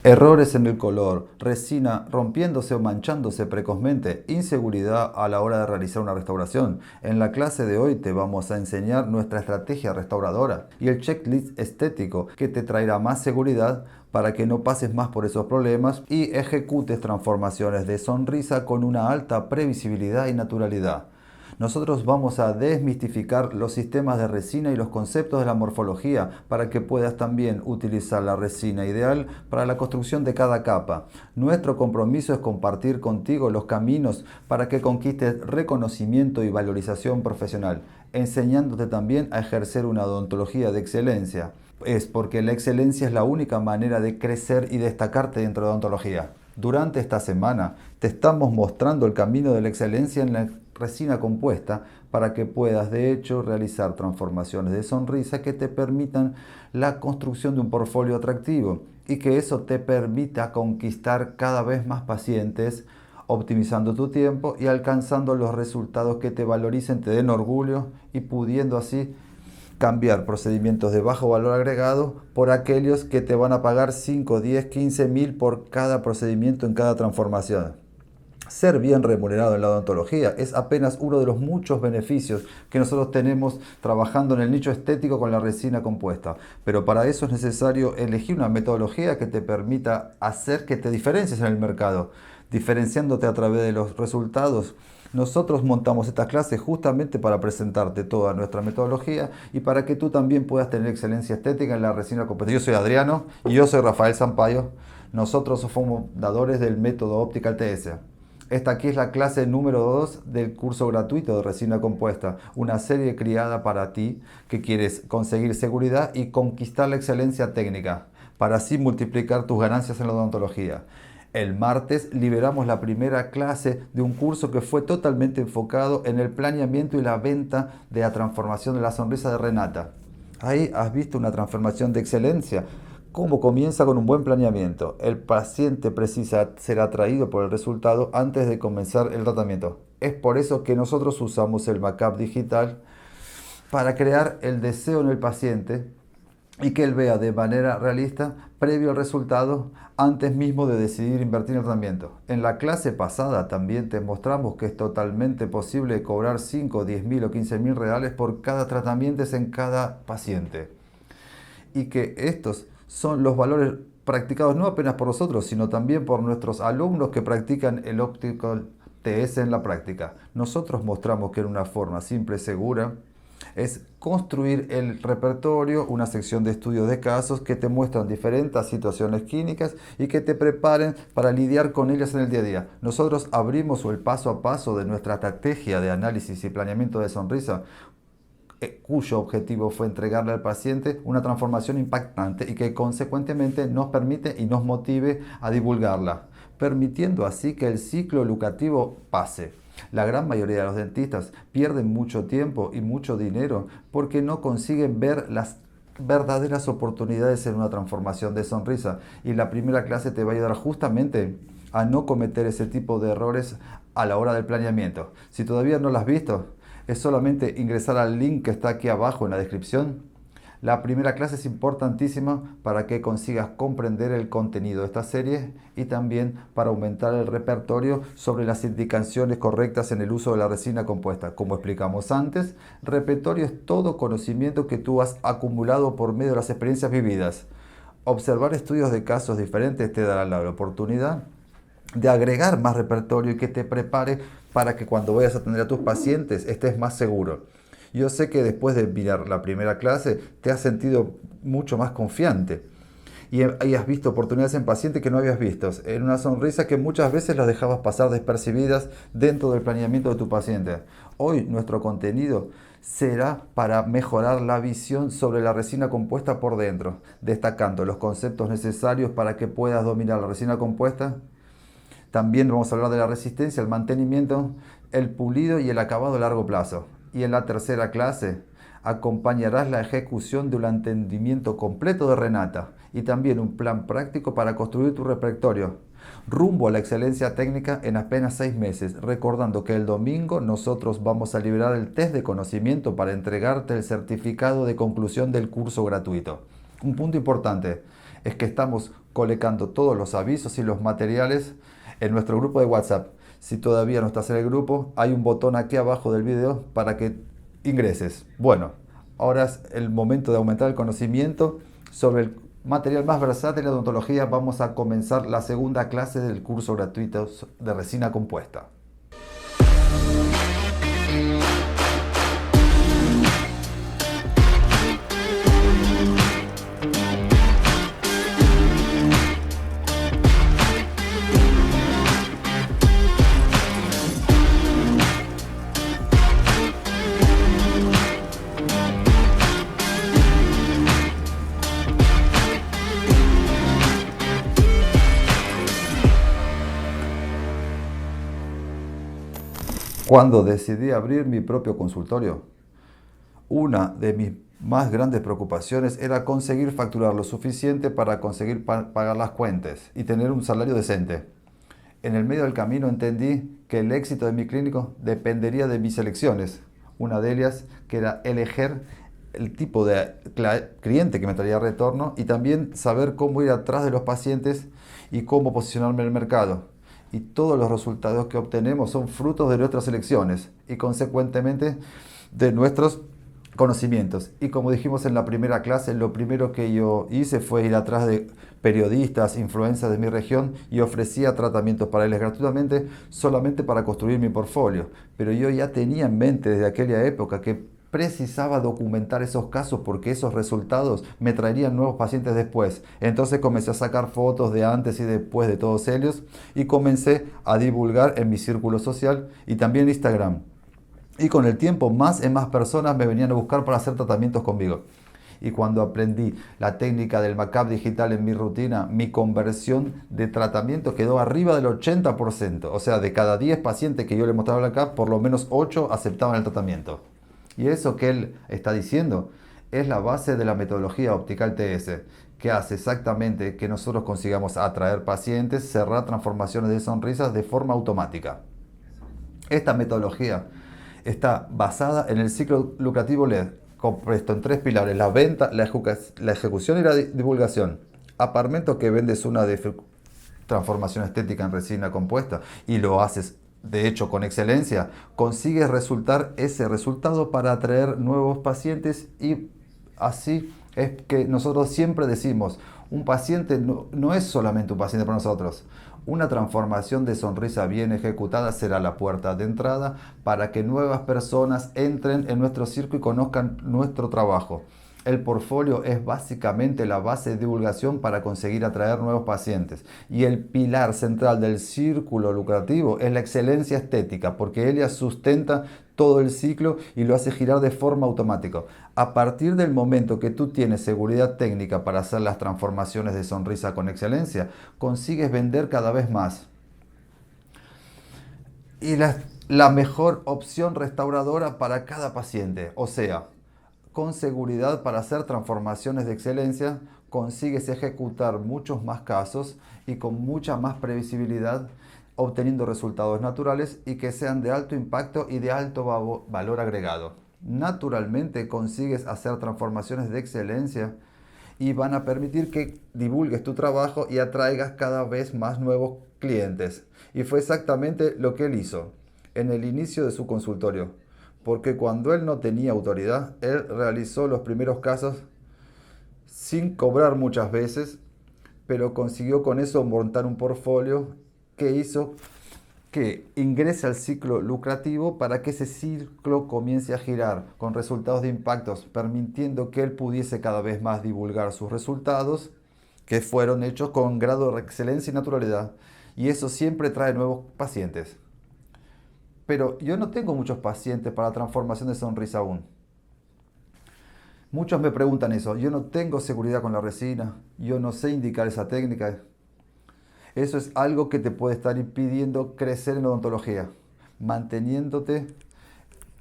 Errores en el color, resina rompiéndose o manchándose precozmente, inseguridad a la hora de realizar una restauración. En la clase de hoy te vamos a enseñar nuestra estrategia restauradora y el checklist estético que te traerá más seguridad para que no pases más por esos problemas y ejecutes transformaciones de sonrisa con una alta previsibilidad y naturalidad. Nosotros vamos a desmistificar los sistemas de resina y los conceptos de la morfología para que puedas también utilizar la resina ideal para la construcción de cada capa. Nuestro compromiso es compartir contigo los caminos para que conquistes reconocimiento y valorización profesional, enseñándote también a ejercer una odontología de excelencia. Es porque la excelencia es la única manera de crecer y destacarte dentro de odontología. Durante esta semana te estamos mostrando el camino de la excelencia en la resina compuesta para que puedas de hecho realizar transformaciones de sonrisa que te permitan la construcción de un portfolio atractivo y que eso te permita conquistar cada vez más pacientes, optimizando tu tiempo y alcanzando los resultados que te valoricen, te den orgullo y pudiendo así cambiar procedimientos de bajo valor agregado por aquellos que te van a pagar 5, 10, 15 mil por cada procedimiento en cada transformación. Ser bien remunerado en la odontología es apenas uno de los muchos beneficios que nosotros tenemos trabajando en el nicho estético con la resina compuesta. Pero para eso es necesario elegir una metodología que te permita hacer que te diferencies en el mercado, diferenciándote a través de los resultados. Nosotros montamos estas clases justamente para presentarte toda nuestra metodología y para que tú también puedas tener excelencia estética en la resina compuesta. Yo soy Adriano y yo soy Rafael Sampaio. Nosotros somos fundadores del método Optical TS. Esta aquí es la clase número 2 del curso gratuito de resina compuesta, una serie creada para ti que quieres conseguir seguridad y conquistar la excelencia técnica, para así multiplicar tus ganancias en la odontología. El martes liberamos la primera clase de un curso que fue totalmente enfocado en el planeamiento y la venta de la transformación de la sonrisa de Renata. Ahí has visto una transformación de excelencia. ¿Cómo comienza con un buen planeamiento? El paciente precisa ser atraído por el resultado antes de comenzar el tratamiento. Es por eso que nosotros usamos el Make-up digital para crear el deseo en el paciente y que él vea de manera realista previo al resultado antes mismo de decidir invertir en el tratamiento. En la clase pasada también te mostramos que es totalmente posible cobrar 5, 10 mil o 15 mil reales por cada tratamiento en cada paciente. Y que estos son los valores practicados no apenas por nosotros, sino también por nuestros alumnos que practican el Optical TS en la práctica. Nosotros mostramos que en una forma simple y segura es construir el repertorio, una sección de estudios de casos que te muestran diferentes situaciones clínicas y que te preparen para lidiar con ellas en el día a día. Nosotros abrimos el paso a paso de nuestra estrategia de análisis y planeamiento de sonrisa, cuyo objetivo fue entregarle al paciente una transformación impactante y que consecuentemente nos permite y nos motive a divulgarla, permitiendo así que el ciclo educativo pase. La gran mayoría de los dentistas pierden mucho tiempo y mucho dinero porque no consiguen ver las verdaderas oportunidades en una transformación de sonrisa, y la primera clase te va a ayudar justamente a no cometer ese tipo de errores a la hora del planeamiento. Si todavía no lo has visto, es solamente ingresar al link que está aquí abajo en la descripción. La primera clase es importantísima para que consigas comprender el contenido de esta serie y también para aumentar el repertorio sobre las indicaciones correctas en el uso de la resina compuesta. Como explicamos antes, repertorio es todo conocimiento que tú has acumulado por medio de las experiencias vividas. Observar estudios de casos diferentes te dará la oportunidad de agregar más repertorio y que te prepare para que cuando vayas a atender a tus pacientes estés más seguro. Yo sé que después de mirar la primera clase te has sentido mucho más confiante y has visto oportunidades en pacientes que no habías visto, en una sonrisa que muchas veces las dejabas pasar despercibidas dentro del planeamiento de tu paciente. Hoy nuestro contenido será para mejorar la visión sobre la resina compuesta por dentro, destacando los conceptos necesarios para que puedas dominar la resina compuesta. También vamos a hablar de la resistencia, el mantenimiento, el pulido y el acabado a largo plazo. Y en la tercera clase acompañarás la ejecución de un entendimiento completo de Renata y también un plan práctico para construir tu repertorio rumbo a la excelencia técnica en apenas 6 meses, recordando que el domingo nosotros vamos a liberar el test de conocimiento para entregarte el certificado de conclusión del curso gratuito. Un punto importante, es que estamos colecando todos los avisos y los materiales en nuestro grupo de WhatsApp. Si todavía no estás en el grupo, hay un botón aquí abajo del video para que ingreses. Bueno, ahora es el momento de aumentar el conocimiento sobre el material más versátil de odontología. Vamos a comenzar la segunda clase del curso gratuito de resina compuesta. Cuando decidí abrir mi propio consultorio, una de mis más grandes preocupaciones era conseguir facturar lo suficiente para conseguir pagar las cuentas y tener un salario decente. En el medio del camino entendí que el éxito de mi clínico dependería de mis elecciones. Una de ellas que era elegir el tipo de cliente que me traía retorno y también saber cómo ir atrás de los pacientes y cómo posicionarme en el mercado. Y todos los resultados que obtenemos son frutos de nuestras elecciones y consecuentemente de nuestros conocimientos. Y como dijimos en la primera clase, lo primero que yo hice fue ir atrás de periodistas, influencers de mi región y ofrecía tratamientos para ellos gratuitamente solamente para construir mi portfolio. Pero yo ya tenía en mente desde aquella época que precisaba documentar esos casos porque esos resultados me traerían nuevos pacientes después. Entonces comencé a sacar fotos de antes y después de todos ellos y comencé a divulgar en mi círculo social y también en Instagram. Y con el tiempo más y más personas me venían a buscar para hacer tratamientos conmigo. Y cuando aprendí la técnica del Macap digital en mi rutina, mi conversión de tratamiento quedó arriba del 80%. O sea, de cada 10 pacientes que yo le mostraba la CAP, por lo menos 8 aceptaban el tratamiento. Y eso que él está diciendo es la base de la metodología Optical TS, que hace exactamente que nosotros consigamos atraer pacientes, cerrar transformaciones de sonrisas de forma automática. Esta metodología está basada en el ciclo lucrativo LED, compuesto en 3 pilares: la venta, la ejecución y la divulgación. Aparmento que vendes una transformación estética en resina compuesta y lo haces de hecho con excelencia, consigues ese resultado para atraer nuevos pacientes. Y así es que nosotros siempre decimos, un paciente no es solamente un paciente para nosotros. Una transformación de sonrisa bien ejecutada será la puerta de entrada para que nuevas personas entren en nuestro circo y conozcan nuestro trabajo. El portfolio es básicamente la base de divulgación para conseguir atraer nuevos pacientes. Y el pilar central del círculo lucrativo es la excelencia estética, porque ella sustenta todo el ciclo y lo hace girar de forma automática. A partir del momento que tú tienes seguridad técnica para hacer las transformaciones de sonrisa con excelencia, consigues vender cada vez más. Y la mejor opción restauradora para cada paciente, o sea, con seguridad para hacer transformaciones de excelencia, consigues ejecutar muchos más casos y con mucha más previsibilidad, obteniendo resultados naturales y que sean de alto impacto y de alto valor agregado. Naturalmente consigues hacer transformaciones de excelencia y van a permitir que divulgues tu trabajo y atraigas cada vez más nuevos clientes. Y fue exactamente lo que él hizo en el inicio de su consultorio. Porque cuando él no tenía autoridad, él realizó los primeros casos sin cobrar muchas veces, pero consiguió con eso montar un portfolio que hizo que ingrese al ciclo lucrativo para que ese ciclo comience a girar con resultados de impactos, permitiendo que él pudiese cada vez más divulgar sus resultados, que fueron hechos con grado de excelencia y naturalidad. Y eso siempre trae nuevos pacientes. Pero yo no tengo muchos pacientes para transformación de sonrisa aún. Muchos me preguntan eso. Yo no tengo seguridad con la resina. Yo no sé indicar esa técnica. Eso es algo que te puede estar impidiendo crecer en odontología, manteniéndote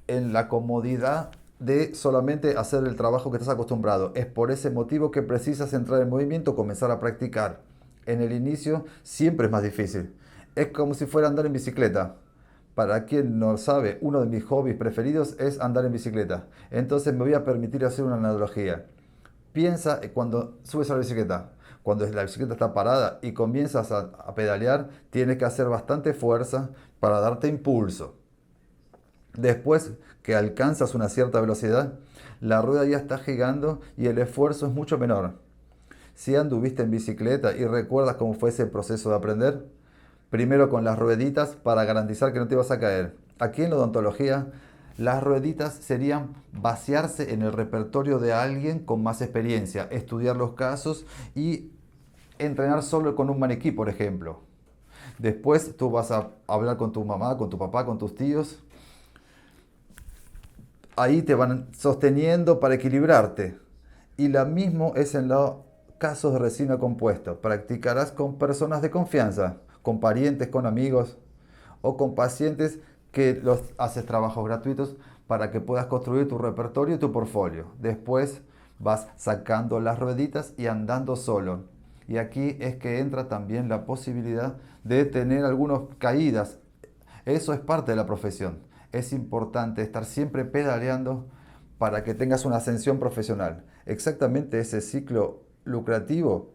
en la comodidad de solamente hacer el trabajo que estás acostumbrado. Es por ese motivo que precisas entrar en movimiento, comenzar a practicar. En el inicio siempre es más difícil. Es como si fuera andar en bicicleta. Para quien no sabe, uno de mis hobbies preferidos es andar en bicicleta. Entonces me voy a permitir hacer una analogía. Piensa cuando subes a la bicicleta. cuando la bicicleta está parada y comienzas a pedalear, tienes que hacer bastante fuerza para darte impulso. Después que alcanzas una cierta velocidad, la rueda ya está girando y el esfuerzo es mucho menor. Si anduviste en bicicleta y recuerdas cómo fue ese proceso de aprender, primero con las rueditas para garantizar que no te vas a caer. Aquí en la odontología, las rueditas serían vaciarse en el repertorio de alguien con más experiencia, estudiar los casos y entrenar solo con un maniquí, por ejemplo. Después tú vas a hablar con tu mamá, con tu papá, con tus tíos. Ahí te van sosteniendo para equilibrarte. Y lo mismo es en los casos de resina compuesta. Practicarás con personas de confianza, con parientes, con amigos o con pacientes que los haces trabajos gratuitos para que puedas construir tu repertorio y tu portfolio. Después vas sacando las rueditas y andando solo. Y aquí es que entra también la posibilidad de tener algunas caídas. Eso es parte de la profesión. Es importante estar siempre pedaleando para que tengas una ascensión profesional. Exactamente ese ciclo lucrativo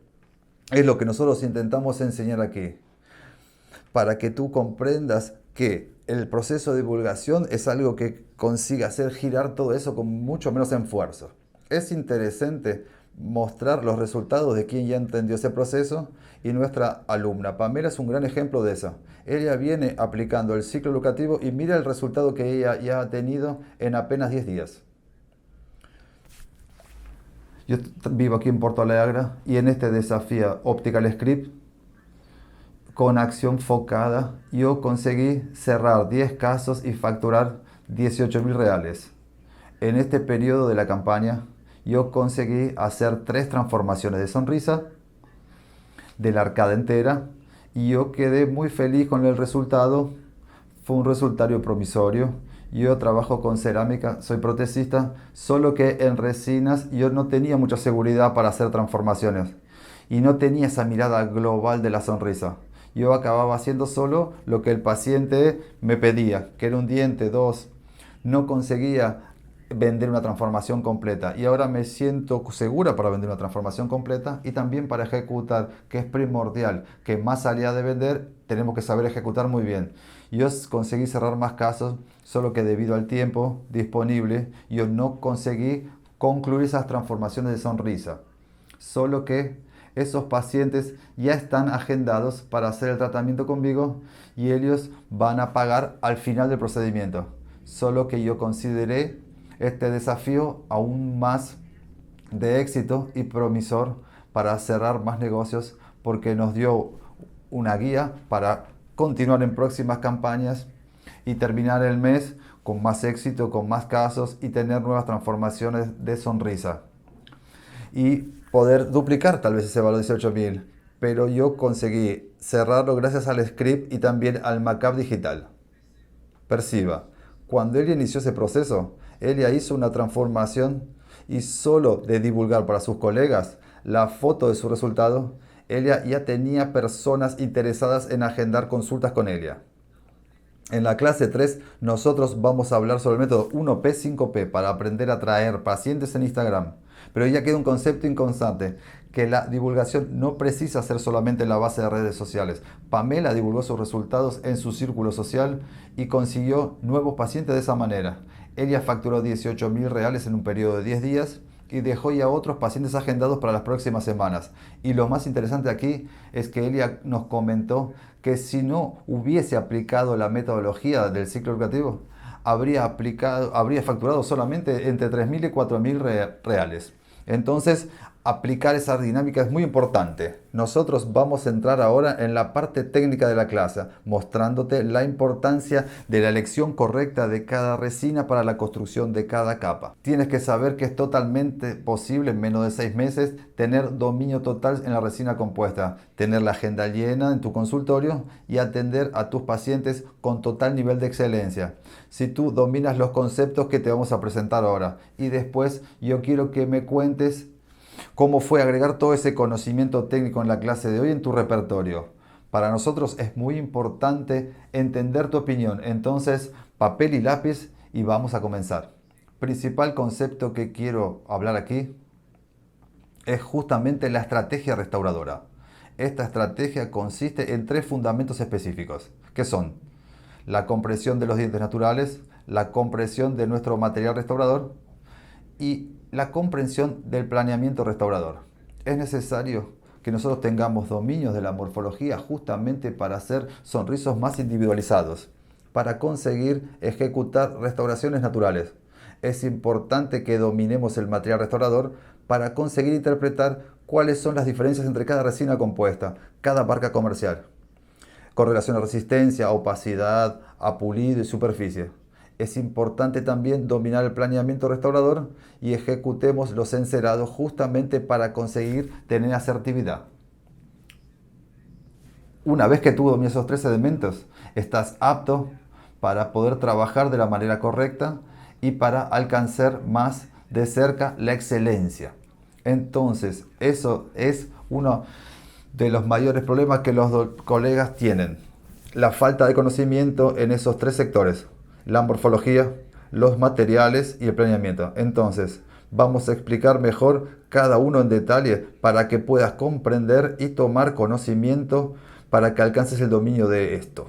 es lo que nosotros intentamos enseñar aquí, para que tú comprendas que el proceso de divulgación es algo que consigue hacer girar todo eso con mucho menos esfuerzo. Es interesante mostrar los resultados de quien ya entendió ese proceso y nuestra alumna Pamela es un gran ejemplo de eso. Ella viene aplicando el ciclo educativo y mira el resultado que ella ya ha tenido en apenas 10 días. Yo vivo aquí en Porto Alegre y en este desafío Optical Script con acción focada, yo conseguí cerrar 10 casos y facturar 18.000 reales. En este periodo de la campaña, yo conseguí hacer 3 transformaciones de sonrisa, de la arcada entera, y yo quedé muy feliz con el resultado. Fue un resultado promisorio. Yo trabajo con cerámica, soy protesista, solo que en resinas yo no tenía mucha seguridad para hacer transformaciones y no tenía esa mirada global de la sonrisa. Yo acababa haciendo solo lo que el paciente me pedía, que era un diente, dos. No conseguía vender una transformación completa y ahora me siento segura para vender una transformación completa y también para ejecutar, que es primordial, que más allá de vender tenemos que saber ejecutar muy bien. Yo conseguí cerrar más casos, solo que debido al tiempo disponible yo no conseguí concluir esas transformaciones de sonrisa, solo que esos pacientes ya están agendados para hacer el tratamiento conmigo y ellos van a pagar al final del procedimiento. Solo que yo consideré este desafío aún más de éxito y promisor para cerrar más negocios porque nos dio una guía para continuar en próximas campañas y terminar el mes con más éxito, con más casos y tener nuevas transformaciones de sonrisa. Y poder duplicar tal vez ese valor de 18.000, pero yo conseguí cerrarlo gracias al script y también al Macap digital. Perciba, cuando ella inició ese proceso, ella hizo una transformación y solo de divulgar para sus colegas la foto de su resultado, ella ya tenía personas interesadas en agendar consultas con ella. En la clase 3 nosotros vamos a hablar sobre el método 1P5P para aprender a atraer pacientes en Instagram. Pero ya queda un concepto inconstante, que la divulgación no precisa ser solamente en la base de redes sociales. Pamela divulgó sus resultados en su círculo social y consiguió nuevos pacientes de esa manera. Ella facturó 18.000 reales en un periodo de 10 días y dejó ya otros pacientes agendados para las próximas semanas. Y lo más interesante aquí es que ella nos comentó que si no hubiese aplicado la metodología del ciclo educativo, habría facturado solamente entre 3.000 y 4.000 reales. Entonces, aplicar esa dinámica es muy importante. Nosotros vamos a entrar ahora en la parte técnica de la clase, mostrándote la importancia de la elección correcta de cada resina para la construcción de cada capa. Tienes que saber que es totalmente posible en menos de 6 meses tener dominio total en la resina compuesta, tener la agenda llena en tu consultorio y atender a tus pacientes con total nivel de excelencia. Si tú dominas los conceptos que te vamos a presentar ahora y después yo quiero que me cuentes cómo fue agregar todo ese conocimiento técnico en la clase de hoy en tu repertorio. Para nosotros es muy importante entender tu opinión. Entonces, papel y lápiz y vamos a comenzar. Principal concepto que quiero hablar aquí es justamente la estrategia restauradora. Esta estrategia consiste en 3 fundamentos específicos, que son la compresión de los dientes naturales, la compresión de nuestro material restaurador y la comprensión del planeamiento restaurador. Es necesario que nosotros tengamos dominios de la morfología justamente para hacer sonrisos más individualizados, para conseguir ejecutar restauraciones naturales. Es importante que dominemos el material restaurador para conseguir interpretar cuáles son las diferencias entre cada resina compuesta, cada marca comercial, con relación a resistencia, opacidad, a pulido y superficie. Es importante también dominar el planeamiento restaurador y ejecutemos los encerados justamente para conseguir tener asertividad. Una vez que tú dominas esos 3 elementos, estás apto para poder trabajar de la manera correcta y para alcanzar más de cerca la excelencia. Entonces, eso es uno de los mayores problemas que los colegas tienen. La falta de conocimiento en esos 3 sectores: la morfología, los materiales y el planeamiento. Entonces, vamos a explicar mejor cada uno en detalle para que puedas comprender y tomar conocimiento para que alcances el dominio de esto.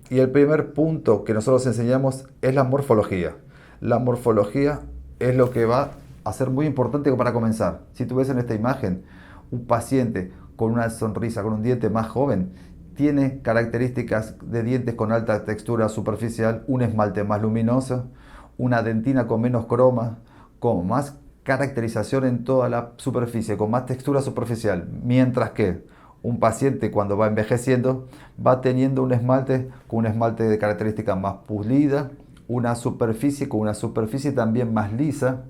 Y el primer punto que nosotros enseñamos es la morfología. La morfología es lo que va a ser muy importante para comenzar. Si tú ves en esta imagen un paciente con una sonrisa, con un diente más joven, tiene características de dientes con alta textura superficial, un esmalte más luminoso, una dentina con menos croma, con más caracterización en toda la superficie, con más textura superficial, mientras que un paciente cuando va envejeciendo va teniendo un esmalte con un esmalte de características más pulida, una superficie con una superficie también más lisa,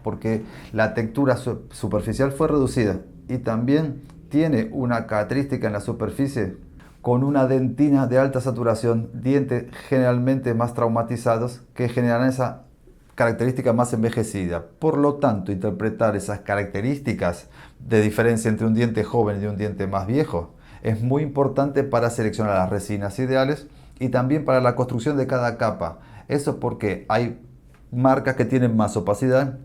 porque la textura superficial fue reducida y también tiene una característica en la superficie con una dentina de alta saturación, dientes generalmente más traumatizados que generan esa característica más envejecida. Por lo tanto, interpretar esas características de diferencia entre un diente joven y un diente más viejo es muy importante para seleccionar las resinas ideales y también para la construcción de cada capa. Eso porque hay marcas que tienen más opacidad,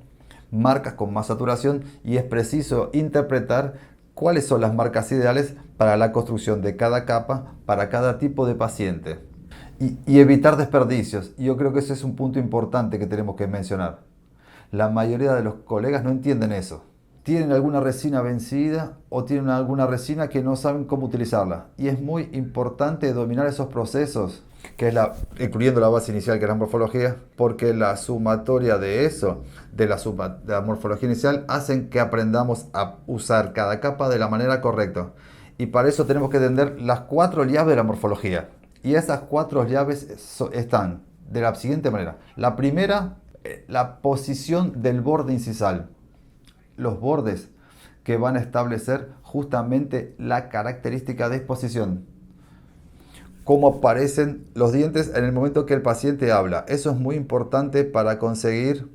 marcas con más saturación, y es preciso interpretar cuáles son las marcas ideales para la construcción de cada capa, para cada tipo de paciente. Y evitar desperdicios. Yo creo que ese es un punto importante que tenemos que mencionar. La mayoría de los colegas no entienden eso. Tienen alguna resina vencida o tienen alguna resina que no saben cómo utilizarla. Y es muy importante dominar esos procesos, que es incluyendo la base inicial, que es la morfología, porque la sumatoria de eso, de la morfología inicial, hacen que aprendamos a usar cada capa de la manera correcta. Y para eso tenemos que entender las 4 llaves de la morfología. Y esas 4 llaves están de la siguiente manera. La primera, la posición del borde incisal. Los bordes que van a establecer justamente la característica de exposición. Cómo aparecen los dientes en el momento que el paciente habla. Eso es muy importante para conseguir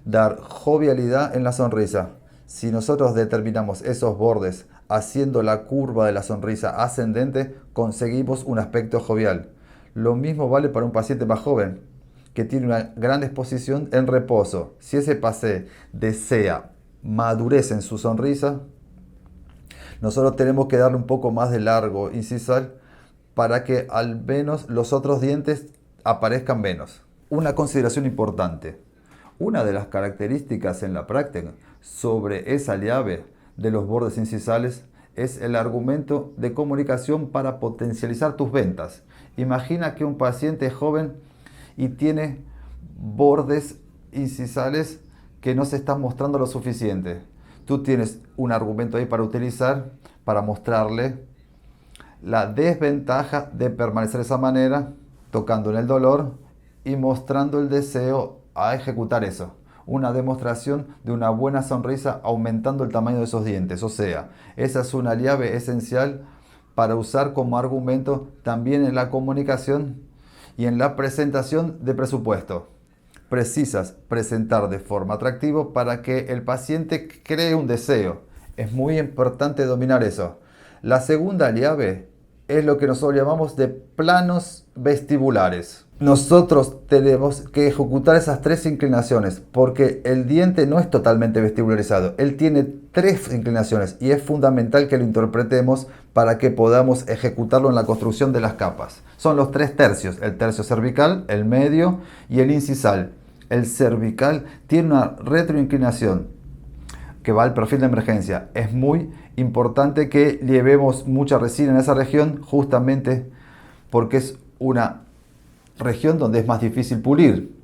dar jovialidad en la sonrisa. Si nosotros determinamos esos bordes haciendo la curva de la sonrisa ascendente, conseguimos un aspecto jovial. Lo mismo vale para un paciente más joven, que tiene una gran exposición en reposo. Si ese paciente desea madurez en su sonrisa, nosotros tenemos que darle un poco más de largo incisal para que al menos los otros dientes aparezcan menos. Una consideración importante. Una de las características en la práctica sobre esa llave de los bordes incisales es el argumento de comunicación para potencializar tus ventas. Imagina que un paciente es joven y tiene bordes incisales que no se están mostrando lo suficiente. Tú tienes un argumento ahí para utilizar, para mostrarle la desventaja de permanecer de esa manera, tocando en el dolor y mostrando el deseo a ejecutar eso. Una demostración de una buena sonrisa aumentando el tamaño de esos dientes. O sea, esa es una llave esencial para usar como argumento también en la comunicación y en la presentación de presupuesto. Precisas presentar de forma atractiva para que el paciente cree un deseo. Es muy importante dominar eso. La segunda llave es lo que nosotros llamamos de planos vestibulares. nosotros tenemos que ejecutar esas tres inclinaciones porque el diente no es totalmente vestibularizado. Él tiene tres inclinaciones y es fundamental que lo interpretemos para que podamos ejecutarlo en la construcción de las capas. Son los tres tercios, el tercio cervical, el medio y el incisal. El cervical tiene una retroinclinación que va al perfil de emergencia. Es muy importante que llevemos mucha resina en esa región justamente porque es una región donde es más difícil pulir,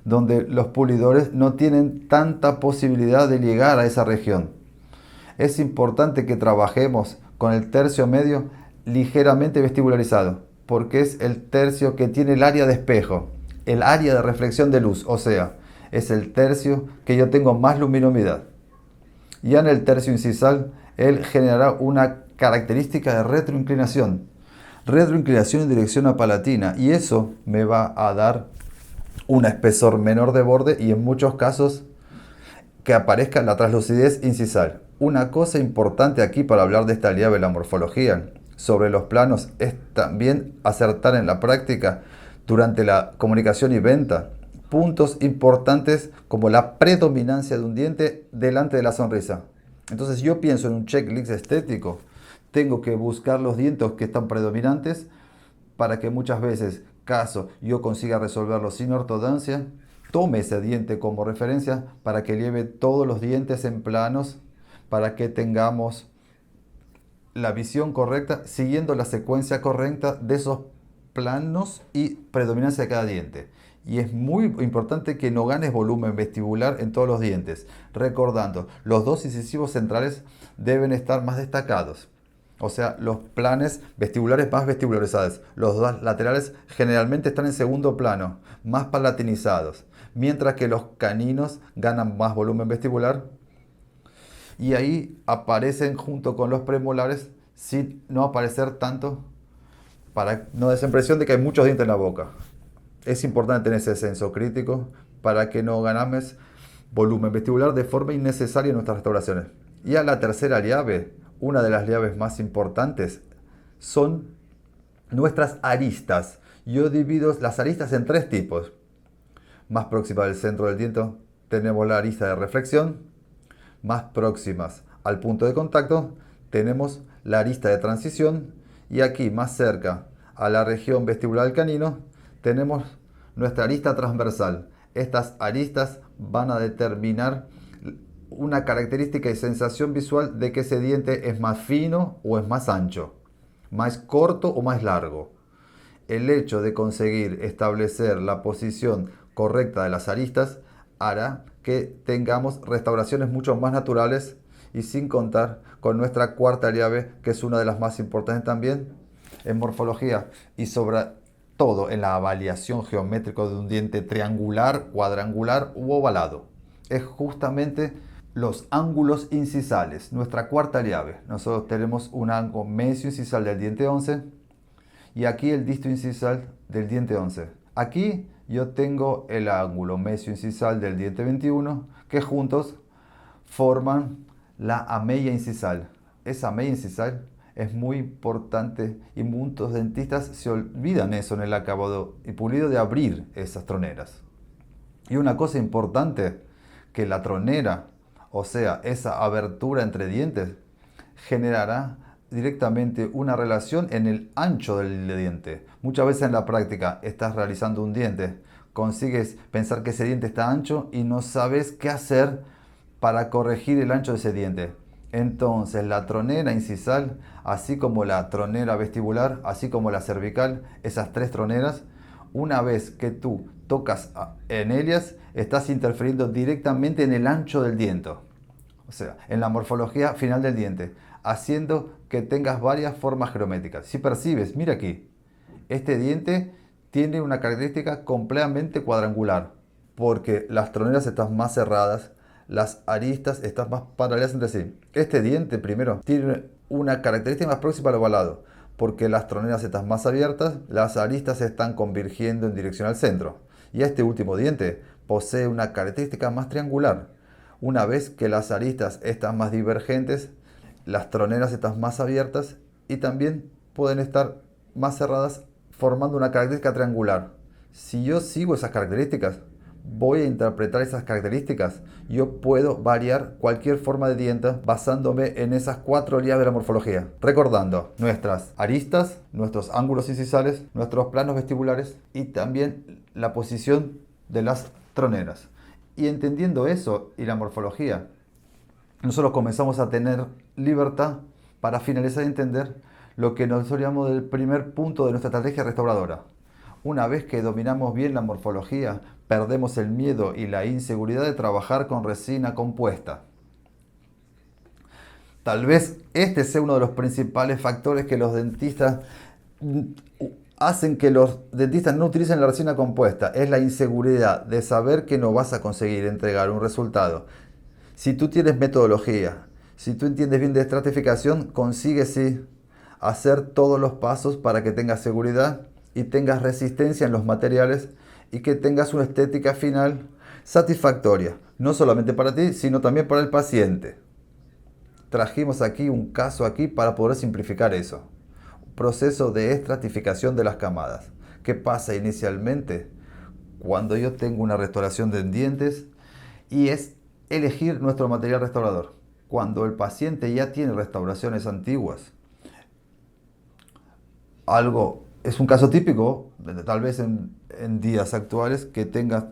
donde los pulidores no tienen tanta posibilidad de llegar a esa región. Es importante que trabajemos con el tercio medio ligeramente vestibularizado, porque es el tercio que tiene el área de espejo, el área de reflexión de luz, o sea, es el tercio que yo tengo más luminosidad. Ya en el tercio incisal, él generará una característica de retroinclinación, retroinclinación en dirección a palatina, y eso me va a dar un espesor menor de borde y en muchos casos que aparezca la translucidez incisal. Una cosa importante aquí para hablar de esta llave de la morfología sobre los planos es también acertar en la práctica durante la comunicación y venta puntos importantes como la predominancia de un diente delante de la sonrisa. Entonces yo pienso en un checklist estético, tengo que buscar los dientes que están predominantes para que muchas veces, caso yo consiga resolverlo sin ortodoncia, tome ese diente como referencia para que lleve todos los dientes en planos, para que tengamos la visión correcta, siguiendo la secuencia correcta de esos planos y predominancia de cada diente. Y es muy importante que no ganes volumen vestibular en todos los dientes. Recordando, los dos incisivos centrales deben estar más destacados. O sea, los planes vestibulares más vestibularizados. Los dos laterales generalmente están en segundo plano, más palatinizados. Mientras que los caninos ganan más volumen vestibular y ahí aparecen junto con los premolares sin no aparecer tanto para no dar esa impresión de que hay muchos dientes en la boca. Es importante tener ese censo crítico para que no ganamos volumen vestibular de forma innecesaria en nuestras restauraciones. Y a la tercera llave, una de las llaves más importantes, son nuestras aristas. Yo divido las aristas en tres tipos. Más próxima del centro del diente tenemos la arista de reflexión. Más próximas al punto de contacto tenemos la arista de transición y aquí más cerca a la región vestibular del canino tenemos nuestra arista transversal. Estas aristas van a determinar una característica y sensación visual de que ese diente es más fino o es más ancho, más corto o más largo. El hecho de conseguir establecer la posición correcta de las aristas hará que tengamos restauraciones mucho más naturales y sin contar con nuestra cuarta llave, que es una de las más importantes también en morfología y sobre todo en la avaliación geométrica de un diente triangular, cuadrangular u ovalado. Es justamente los ángulos incisales, nuestra cuarta llave. Nosotros tenemos un ángulo mesio incisal del diente 11 y aquí el disto incisal del diente 11. Aquí yo tengo el ángulo mesio incisal del diente 21 que juntos forman la amelia incisal. Esa amelia incisal es muy importante y muchos dentistas se olvidan eso en el acabado y pulido de abrir esas troneras. Y una cosa importante, que la tronera, o sea, esa abertura entre dientes, generará directamente una relación en el ancho del diente. Muchas veces en la práctica estás realizando un diente, consigues pensar que ese diente está ancho y no sabes qué hacer para corregir el ancho de ese diente. Entonces la tronera incisal, así como la tronera vestibular, así como la cervical, esas tres troneras, una vez que tú tocas en ellas, estás interfiriendo directamente en el ancho del diente. O sea, en la morfología final del diente, haciendo que tengas varias formas geométricas. Si percibes, mira aquí, este diente tiene una característica completamente cuadrangular, porque las troneras están más cerradas, las aristas están más paralelas entre sí. Este diente primero tiene una característica más próxima al ovalado, porque las troneras están más abiertas, las aristas están convergiendo en dirección al centro. Y este último diente posee una característica más triangular. Una vez que las aristas están más divergentes, las troneras están más abiertas y también pueden estar más cerradas formando una característica triangular. Si yo sigo esas características, voy a interpretar esas características. Yo puedo variar cualquier forma de diente basándome en esas 4 líneas de la morfología. Recordando nuestras aristas, nuestros ángulos incisales, nuestros planos vestibulares y también la posición de las troneras. Y entendiendo eso y la morfología, nosotros comenzamos a tener libertad para finalizar de entender lo que nosotros llamamos el primer punto de nuestra estrategia restauradora. Una vez que dominamos bien la morfología, perdemos el miedo y la inseguridad de trabajar con resina compuesta. Tal vez este sea uno de los principales factores que los dentistas hacen que los dentistas no utilicen la resina compuesta. Es la inseguridad de saber que no vas a conseguir entregar un resultado. Si tú tienes metodología, si tú entiendes bien de estratificación, consigues sí hacer todos los pasos para que tengas seguridad y tengas resistencia en los materiales y que tengas una estética final satisfactoria, no solamente para ti, sino también para el paciente. Trajimos aquí un caso aquí para poder simplificar eso. Proceso de estratificación de las camadas. ¿Qué pasa inicialmente cuando yo tengo una restauración de dientes? Y es elegir nuestro material restaurador. Cuando el paciente ya tiene restauraciones antiguas, algo es un caso típico, tal vez en días actuales, que tengas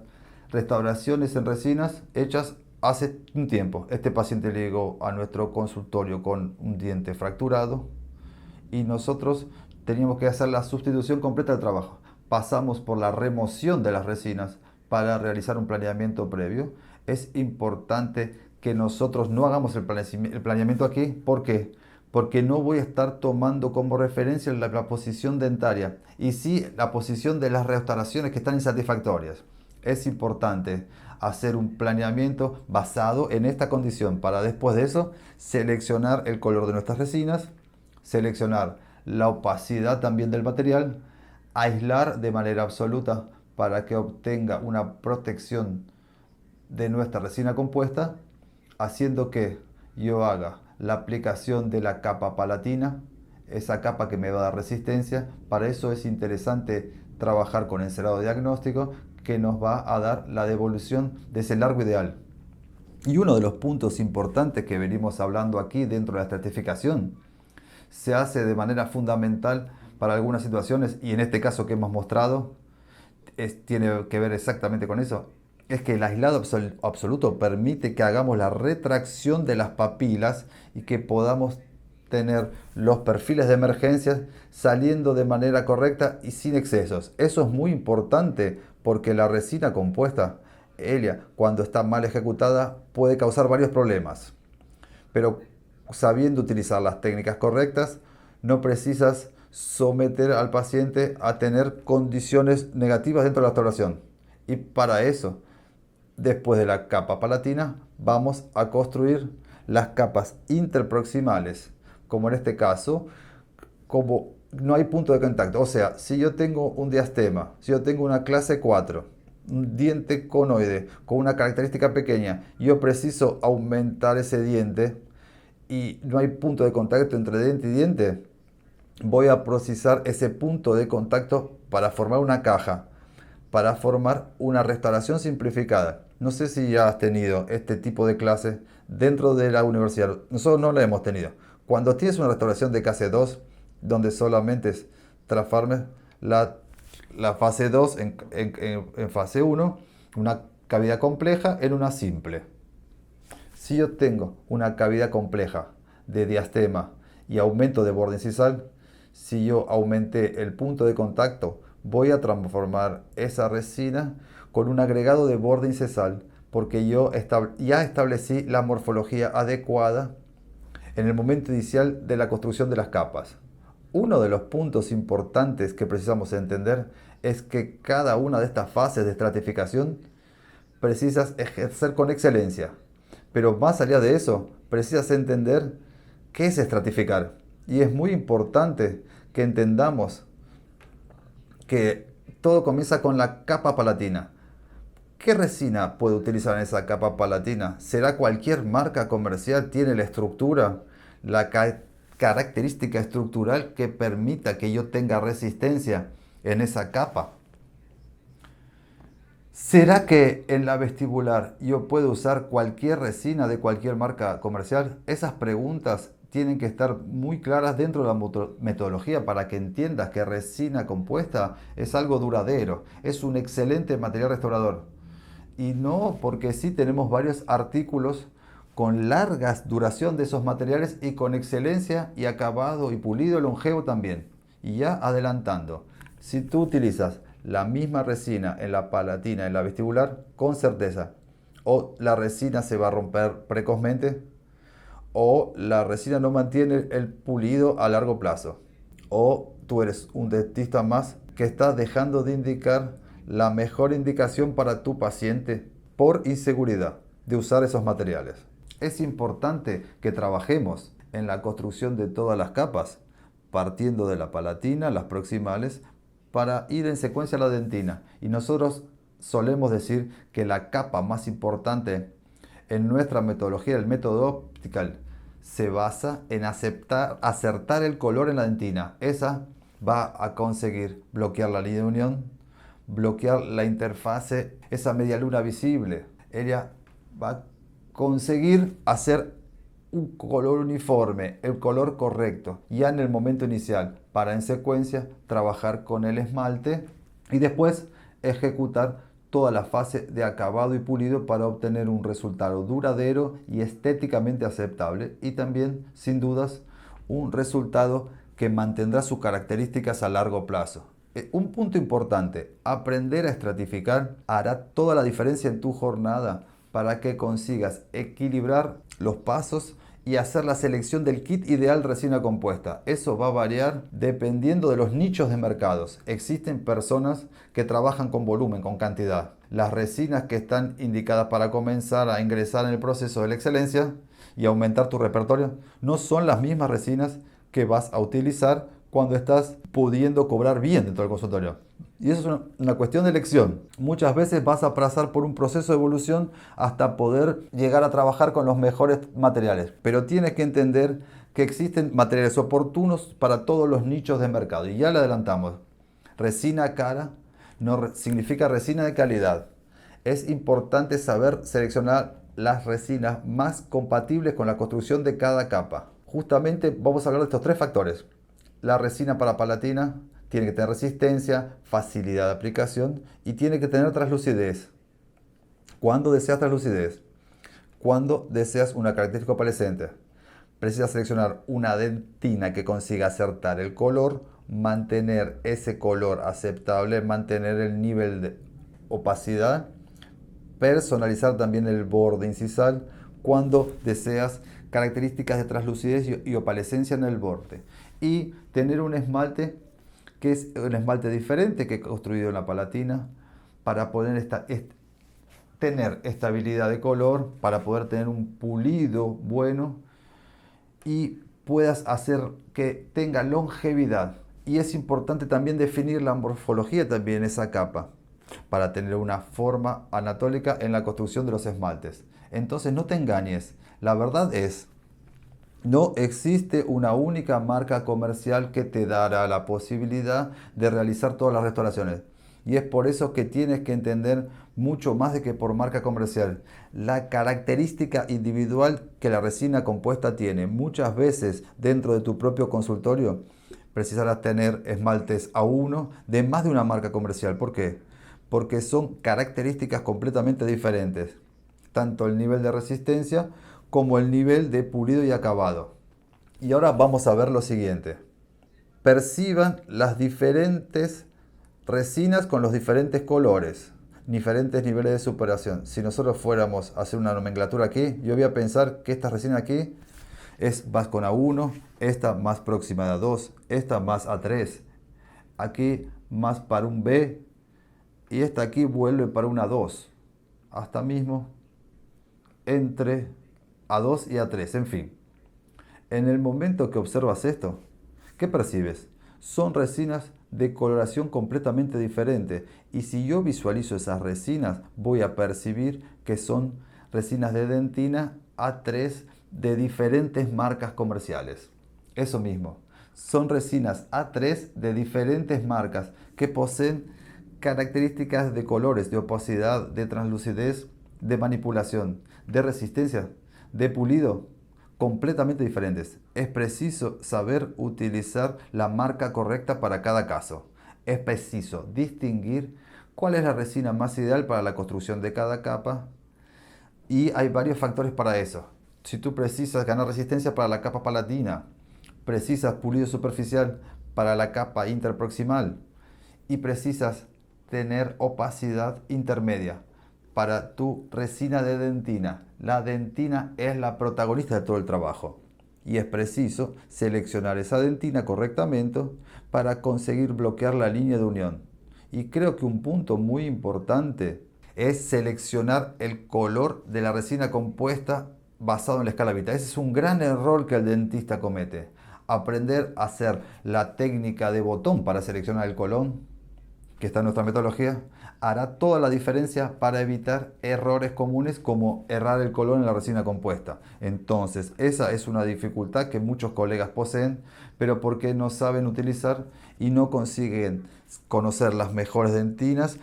restauraciones en resinas hechas hace un tiempo. Este paciente llegó a nuestro consultorio con un diente fracturado y nosotros teníamos que hacer la sustitución completa del trabajo. Pasamos por la remoción de las resinas para realizar un planeamiento previo. Es importante que nosotros no hagamos el planeamiento aquí. ¿Por qué? Porque no voy a estar tomando como referencia la posición dentaria y sí la posición de las restauraciones que están insatisfactorias. Es importante hacer un planeamiento basado en esta condición para después de eso seleccionar el color de nuestras resinas, seleccionar la opacidad también del material, aislar de manera absoluta para que obtenga una protección de nuestra resina compuesta, haciendo que yo haga la aplicación de la capa palatina, esa capa que me va a dar resistencia. Para eso es interesante trabajar con encerado diagnóstico que nos va a dar la devolución de ese largo ideal. Y uno de los puntos importantes que venimos hablando aquí dentro de la estratificación se hace de manera fundamental para algunas situaciones, y en este caso que hemos mostrado tiene que ver exactamente con eso. Es que el aislado absoluto permite que hagamos la retracción de las papilas y que podamos tener los perfiles de emergencia saliendo de manera correcta y sin excesos. Eso es muy importante porque la resina compuesta, Elia, cuando está mal ejecutada, puede causar varios problemas. Pero sabiendo utilizar las técnicas correctas, no precisas someter al paciente a tener condiciones negativas dentro de la restauración. Y para eso, después de la capa palatina, vamos a construir las capas interproximales, como en este caso, como no hay punto de contacto. O sea, si yo tengo un diastema, si yo tengo una clase 4, un diente conoide con una característica pequeña, yo preciso aumentar ese diente y no hay punto de contacto entre diente y diente, voy a procesar ese punto de contacto para formar una caja, para formar una restauración simplificada. No sé si ya has tenido este tipo de clase dentro de la universidad. Nosotros no la hemos tenido. Cuando tienes una restauración de clase 2, donde solamente es transformar la fase 2 en fase 1, una cavidad compleja en una simple. Si yo tengo una cavidad compleja de diastema y aumento de borde incisal, si yo aumenté el punto de contacto, voy a transformar esa resina con un agregado de borde incisal porque yo ya establecí la morfología adecuada en el momento inicial de la construcción de las capas. Uno de los puntos importantes que precisamos entender es que cada una de estas fases de estratificación precisas ejercer con excelencia. Pero más allá de eso, precisas entender qué es estratificar. Y es muy importante que entendamos que todo comienza con la capa palatina. ¿Qué resina puedo utilizar en esa capa palatina? ¿Será cualquier marca comercial? ¿Tiene la estructura, la característica estructural que permita que yo tenga resistencia en esa capa? ¿Será que en la vestibular yo puedo usar cualquier resina de cualquier marca comercial? Esas preguntas tienen que estar muy claras dentro de la metodología para que entiendas que resina compuesta es algo duradero, es un excelente material restaurador. Y no porque sí tenemos varios artículos con largas duración de esos materiales y con excelencia y acabado y pulido longevo también. Y ya adelantando, si tú utilizas la misma resina en la palatina, en la vestibular, con certeza, o la resina se va a romper precozmente, o la resina no mantiene el pulido a largo plazo, o tú eres un dentista más que estás dejando de indicar la mejor indicación para tu paciente por inseguridad de usar esos materiales. Es importante que trabajemos en la construcción de todas las capas, partiendo de la palatina, las proximales, para ir en secuencia a la dentina. Y nosotros solemos decir que la capa más importante en nuestra metodología, el método optical, se basa en acertar el color en la dentina. Esa va a conseguir bloquear la línea de unión, bloquear la interfase, esa media luna visible. Ella va a conseguir hacer un color uniforme, el color correcto, ya en el momento inicial, para en secuencia trabajar con el esmalte y después ejecutar toda la fase de acabado y pulido para obtener un resultado duradero y estéticamente aceptable y también, sin dudas, un resultado que mantendrá sus características a largo plazo. Un punto importante, aprender a estratificar hará toda la diferencia en tu jornada para que consigas equilibrar los pasos y hacer la selección del kit ideal resina compuesta. Eso va a variar dependiendo de los nichos de mercados. Existen personas que trabajan con volumen, con cantidad. Las resinas que están indicadas para comenzar a ingresar en el proceso de la excelencia y aumentar tu repertorio no son las mismas resinas que vas a utilizar cuando estás pudiendo cobrar bien dentro del consultorio. Y eso es una cuestión de elección. Muchas veces vas a pasar por un proceso de evolución hasta poder llegar a trabajar con los mejores materiales. Pero tienes que entender que existen materiales oportunos para todos los nichos de mercado. Y ya le adelantamos. Resina cara no significa resina de calidad. Es importante saber seleccionar las resinas más compatibles con la construcción de cada capa. Justamente vamos a hablar de estos tres factores. La resina para palatina tiene que tener resistencia, facilidad de aplicación y tiene que tener translucidez. ¿Cuándo deseas translucidez? Cuando deseas una característica opalescente. Precisas seleccionar una dentina que consiga acertar el color, mantener ese color aceptable, mantener el nivel de opacidad, personalizar también el borde incisal cuando deseas características de translucidez y opalescencia en el borde. Y tener un esmalte que es un esmalte diferente que he construido en la palatina para poder tener estabilidad de color, para poder tener un pulido bueno y puedas hacer que tenga longevidad. Y es importante también definir la morfología también en esa capa para tener una forma anatólica en la construcción de los esmaltes. Entonces no te engañes, la verdad es, no existe una única marca comercial que te dará la posibilidad de realizar todas las restauraciones. Y es por eso que tienes que entender mucho más de que por marca comercial. La característica individual que la resina compuesta tiene. Muchas veces dentro de tu propio consultorio precisarás tener esmaltes A1 de más de una marca comercial. ¿Por qué? Porque son características completamente diferentes. Tanto el nivel de resistencia como el nivel de pulido y acabado. Y ahora vamos a ver lo siguiente. Perciban las diferentes resinas con los diferentes colores, diferentes niveles de superación. Si nosotros fuéramos a hacer una nomenclatura aquí, yo voy a pensar que esta resina aquí es más con A1, esta más próxima a A2, esta más A3, aquí más para un B y esta aquí vuelve para un A2, hasta mismo entre A2 y A3, en fin. En el momento que observas esto, ¿qué percibes? Son resinas de coloración completamente diferente y si yo visualizo esas resinas voy a percibir que son resinas de dentina A3 de diferentes marcas comerciales. Eso mismo, son resinas A3 de diferentes marcas que poseen características de colores, de opacidad, de translucidez, de manipulación, de resistencia, de pulido, completamente diferentes. Es preciso saber utilizar la marca correcta para cada caso. Es preciso distinguir cuál es la resina más ideal para la construcción de cada capa y hay varios factores para eso. Si tú precisas ganar resistencia para la capa palatina, precisas pulido superficial para la capa interproximal y precisas tener opacidad intermedia para tu resina de dentina. La dentina es la protagonista de todo el trabajo y es preciso seleccionar esa dentina correctamente para conseguir bloquear la línea de unión. Y creo que un punto muy importante es seleccionar el color de la resina compuesta basado en la escala Vita. Ese es un gran error que el dentista comete. Aprender a hacer la técnica de botón para seleccionar el color, que está en nuestra metodología, hará toda la diferencia para evitar errores comunes como errar el color en la resina compuesta. Entonces, esa es una dificultad que muchos colegas poseen, pero porque no saben utilizar y no consiguen conocer las mejores dentinas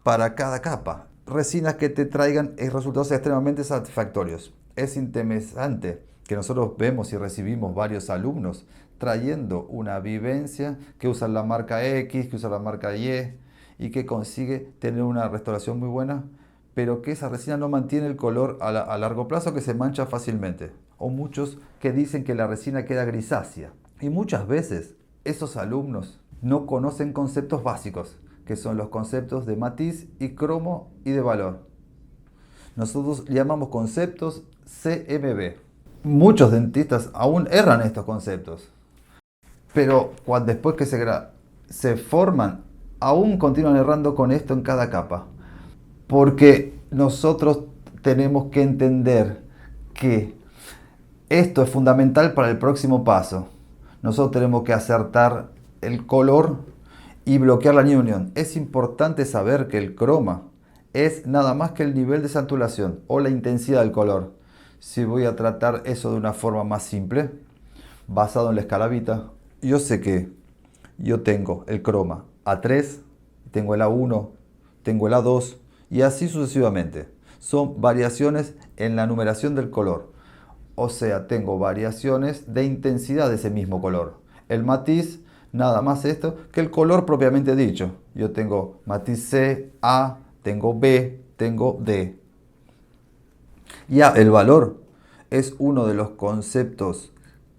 para cada capa. Resinas que te traigan resultados extremadamente satisfactorios. Es interesante que nosotros vemos y recibimos varios alumnos trayendo una vivencia que usa la marca X, que usa la marca Y y que consigue tener una restauración muy buena, pero que esa resina no mantiene el color a largo plazo, que se mancha fácilmente. O muchos que dicen que la resina queda grisácea. Y muchas veces esos alumnos no conocen conceptos básicos, que son los conceptos de matiz y cromo y de valor. Nosotros llamamos conceptos CMB. Muchos dentistas aún erran estos conceptos, pero después que se forman, aún continúan errando con esto en cada capa. Porque nosotros tenemos que entender que esto es fundamental para el próximo paso. Nosotros tenemos que acertar el color y bloquear la línea de unión. Es importante saber que el croma es nada más que el nivel de saturación o la intensidad del color. Si voy a tratar eso de una forma más simple, basado en la escala Vita, yo sé que yo tengo el croma A3, tengo el A1, tengo el A2 y así sucesivamente. Son variaciones en la numeración del color. O sea, tengo variaciones de intensidad de ese mismo color. El matiz, nada más esto que el color propiamente dicho. Yo tengo matiz C, A, tengo B, tengo D. Ya el valor es uno de los conceptos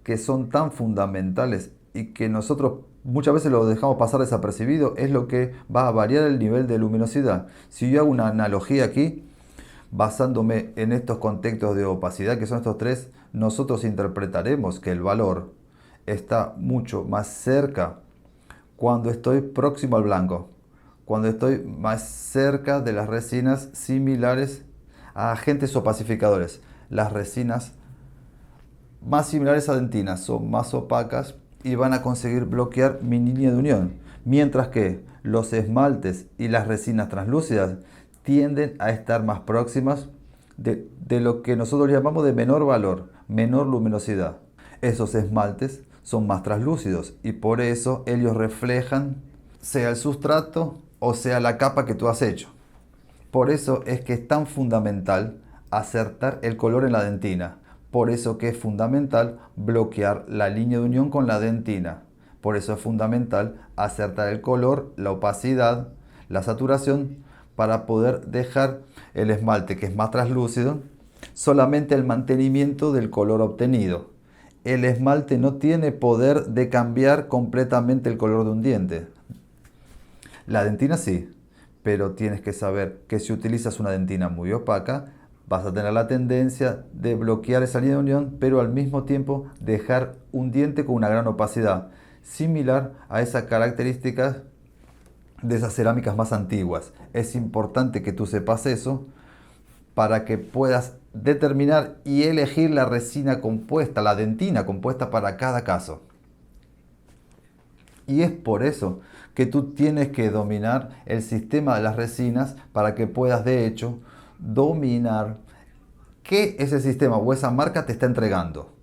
que son tan fundamentales y que nosotros muchas veces lo dejamos pasar desapercibido. Es lo que va a variar el nivel de luminosidad. Si yo hago una analogía aquí, basándome en estos contextos de opacidad, que son estos tres, nosotros interpretaremos que el valor está mucho más cerca cuando estoy próximo al blanco, cuando estoy más cerca de las resinas similares a agentes opacificadores. Las resinas más similares a dentinas son más opacas y van a conseguir bloquear mi línea de unión, mientras que los esmaltes y las resinas translúcidas tienden a estar más próximas de lo que nosotros llamamos de menor valor, menor luminosidad. Esos esmaltes son más translúcidos y por eso ellos reflejan sea el sustrato o sea la capa que tú has hecho. Por eso es que es tan fundamental acertar el color en la dentina. Por eso que es fundamental bloquear la línea de unión con la dentina. Por eso es fundamental acertar el color, la opacidad, la saturación, para poder dejar el esmalte, que es más translúcido, solamente el mantenimiento del color obtenido. El esmalte no tiene poder de cambiar completamente el color de un diente. La dentina sí, pero tienes que saber que si utilizas una dentina muy opaca, vas a tener la tendencia de bloquear esa línea de unión, pero al mismo tiempo dejar un diente con una gran opacidad, similar a esas características de esas cerámicas más antiguas. Es importante que tú sepas eso para que puedas determinar y elegir la resina compuesta, la dentina compuesta para cada caso. Y es por eso que tú tienes que dominar el sistema de las resinas para que puedas de hecho dominar qué ese sistema o esa marca te está entregando.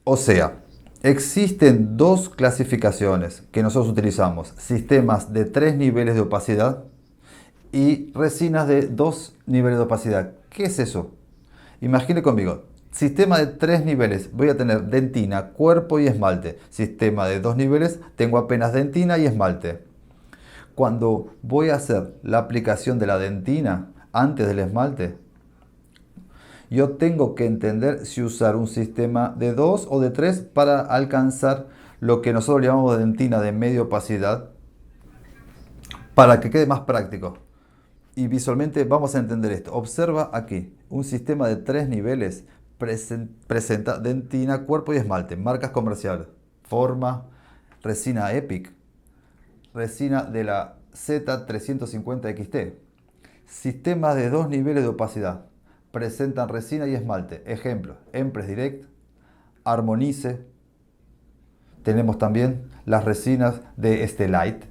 O sea, Existen dos clasificaciones que nosotros utilizamos: sistemas de 3 niveles de opacidad y resinas de 2 niveles de opacidad. ¿Qué es eso? Imagine conmigo, sistema de 3 niveles, voy a tener dentina, cuerpo y esmalte. Sistema de 2 niveles, tengo apenas dentina y esmalte. Cuando voy a hacer la aplicación de la dentina antes del esmalte, yo tengo que entender si usar un sistema de 2 o de 3 para alcanzar lo que nosotros llamamos de dentina de media opacidad, para que quede más práctico. Y visualmente vamos a entender esto. Observa aquí, un sistema de 3 niveles presenta dentina, cuerpo y esmalte, marcas comerciales, forma, resina Epic, resina de la Z350 XT. Sistemas de 2 niveles de opacidad, presentan resina y esmalte. Ejemplo, Empress Direct, Harmonize. Tenemos también las resinas de Estelite,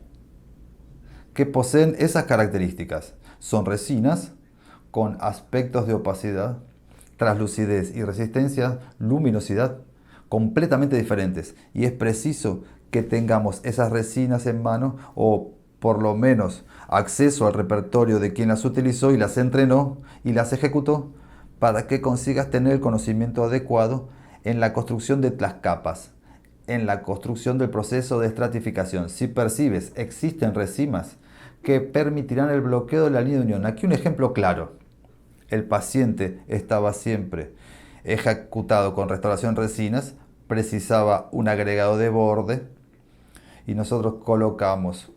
que poseen esas características. Son resinas con aspectos de opacidad, translucidez y resistencia, luminosidad, completamente diferentes. Y es preciso que tengamos esas resinas en mano, o por lo menos acceso al repertorio de quien las utilizó y las entrenó y las ejecutó, para que consigas tener el conocimiento adecuado en la construcción de las capas, en la construcción del proceso de estratificación. Si percibes, existen resinas que permitirán el bloqueo de la línea de unión. Aquí un ejemplo claro. El paciente estaba siempre ejecutado con restauración resinas, precisaba un agregado de borde y nosotros colocamos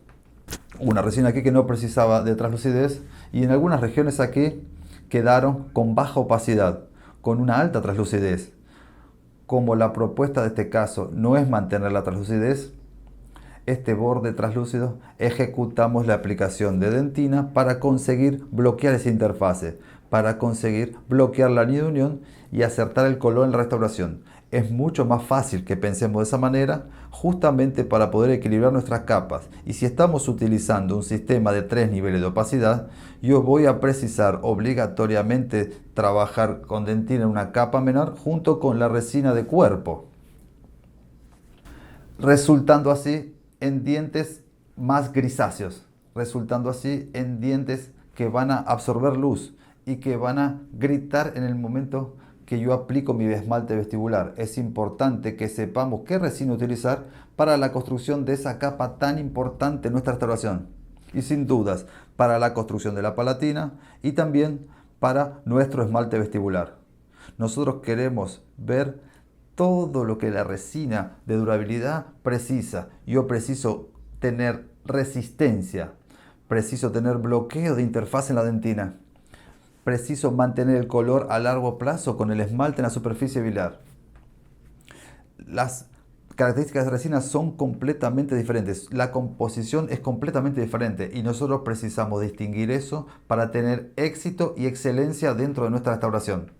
una resina aquí que no precisaba de translucidez, y en algunas regiones aquí quedaron con baja opacidad, con una alta translucidez. Como la propuesta de este caso no es mantener la translucidez, este borde translúcido, ejecutamos la aplicación de dentina para conseguir bloquear esa interfase, para conseguir bloquear la línea de unión y acertar el color en la restauración. Es mucho más fácil que pensemos de esa manera, justamente para poder equilibrar nuestras capas. Y si estamos utilizando un sistema de 3 niveles de opacidad, yo voy a precisar obligatoriamente trabajar con dentina en una capa menor junto con la resina de cuerpo, resultando así en dientes más grisáceos, resultando así en dientes que van a absorber luz y que van a gritar en el momento que yo aplico mi esmalte vestibular. Es importante que sepamos qué resina utilizar para la construcción de esa capa tan importante en nuestra restauración. Y sin dudas, para la construcción de la palatina y también para nuestro esmalte vestibular. Nosotros queremos ver todo lo que la resina de durabilidad precisa. Yo preciso tener resistencia, preciso tener bloqueo de interfaz en la dentina, preciso mantener el color a largo plazo con el esmalte en la superficie bilar. Las características de resina son completamente diferentes, la composición es completamente diferente y nosotros precisamos distinguir eso para tener éxito y excelencia dentro de nuestra restauración.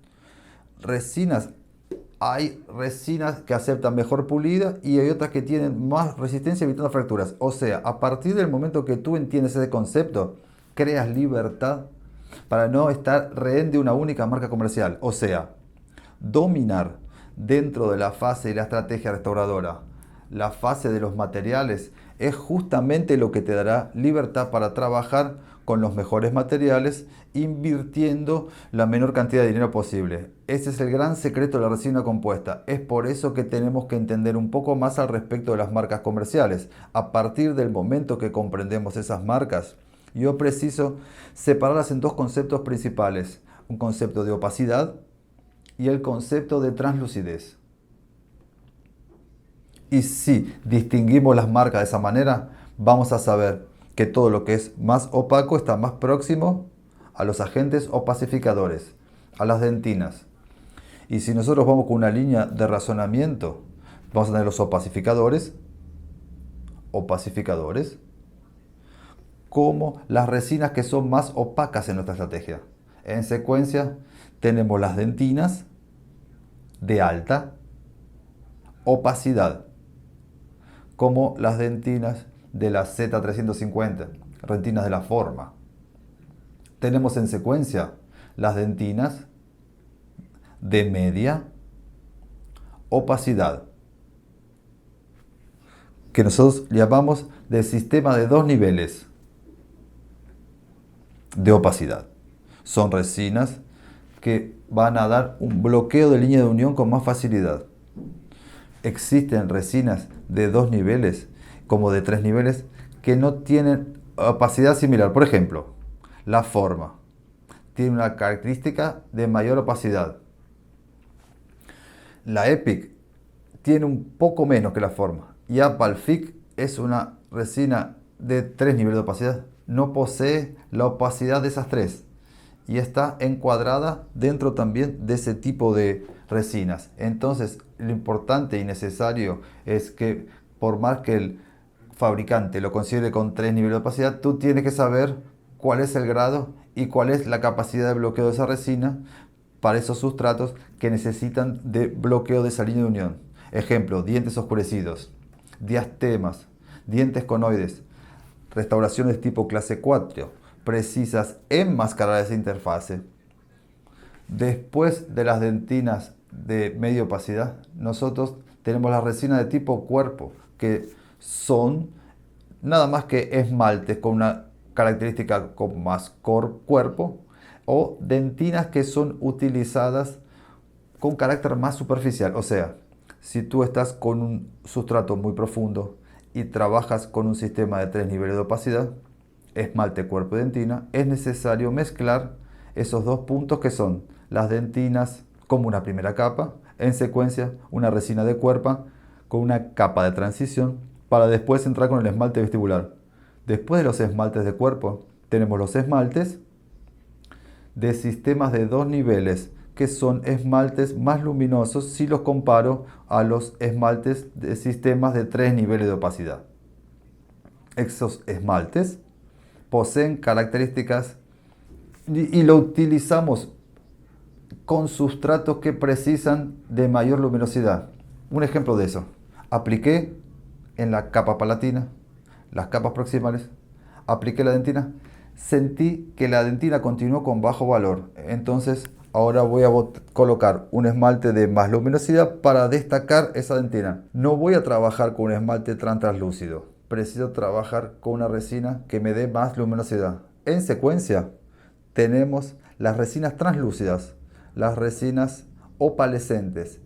Hay resinas que aceptan mejor pulida y hay otras que tienen más resistencia evitando fracturas. O sea, a partir del momento que tú entiendes ese concepto, creas libertad para no estar rehén de una única marca comercial. O sea, dominar dentro de la fase y la estrategia restauradora la fase de los materiales es justamente lo que te dará libertad para trabajar con los mejores materiales, invirtiendo la menor cantidad de dinero posible. Ese es el gran secreto de la resina compuesta. Es por eso que tenemos que entender un poco más al respecto de las marcas comerciales. A partir del momento que comprendemos esas marcas, yo preciso separarlas en dos conceptos principales: un concepto de opacidad y el concepto de translucidez. Y si distinguimos las marcas de esa manera, vamos a saber que todo lo que es más opaco está más próximo a los agentes opacificadores, a las dentinas. Y si nosotros vamos con una línea de razonamiento, vamos a tener los opacificadores, como las resinas que son más opacas en nuestra estrategia. En secuencia, tenemos las dentinas de alta opacidad, como las dentinas de la Z350, dentinas de la forma. Tenemos en secuencia las dentinas de media opacidad, que nosotros llamamos de sistema de 2 niveles de opacidad. Son resinas que van a dar un bloqueo de línea de unión con más facilidad. Existen resinas de 2 niveles, como de 3 niveles, que no tienen opacidad similar. Por ejemplo, la forma tiene una característica de mayor opacidad. La EPIC tiene un poco menos que la forma. Y Apalfic es una resina de 3 niveles de opacidad. No posee la opacidad de esas 3. Y está encuadrada dentro también de ese tipo de resinas. Entonces, lo importante y necesario es que, por más que el fabricante lo considere con 3 niveles de opacidad, tú tienes que saber cuál es el grado y cuál es la capacidad de bloqueo de esa resina para esos sustratos que necesitan de bloqueo de esa línea de unión. Ejemplo, dientes oscurecidos, diastemas, dientes conoides, restauraciones tipo clase 4, precisas enmascarar esa interfase. Después de las dentinas de media opacidad, nosotros tenemos las resinas de tipo cuerpo, que son nada más que esmaltes con una característica con más cuerpo, o dentinas que son utilizadas con carácter más superficial. O sea, si tú estás con un sustrato muy profundo y trabajas con un sistema de 3 niveles de opacidad, esmalte, cuerpo y dentina, es necesario mezclar esos 2 puntos que son las dentinas como una primera capa, en secuencia una resina de cuerpo con una capa de transición para después entrar con el esmalte vestibular. Después de los esmaltes de cuerpo tenemos los esmaltes de sistemas de 2 niveles, que son esmaltes más luminosos si los comparo a los esmaltes de sistemas de 3 niveles de opacidad. Esos esmaltes poseen características y lo utilizamos con sustratos que precisan de mayor luminosidad. Un ejemplo de eso: apliqué en la capa palatina, las capas proximales, apliqué la dentina, sentí que la dentina continuó con bajo valor. Entonces ahora voy a colocar un esmalte de más luminosidad para destacar esa dentina. No voy a trabajar con un esmalte translúcido. Preciso trabajar con una resina que me dé más luminosidad. En secuencia tenemos las resinas translúcidas, las resinas opalescentes,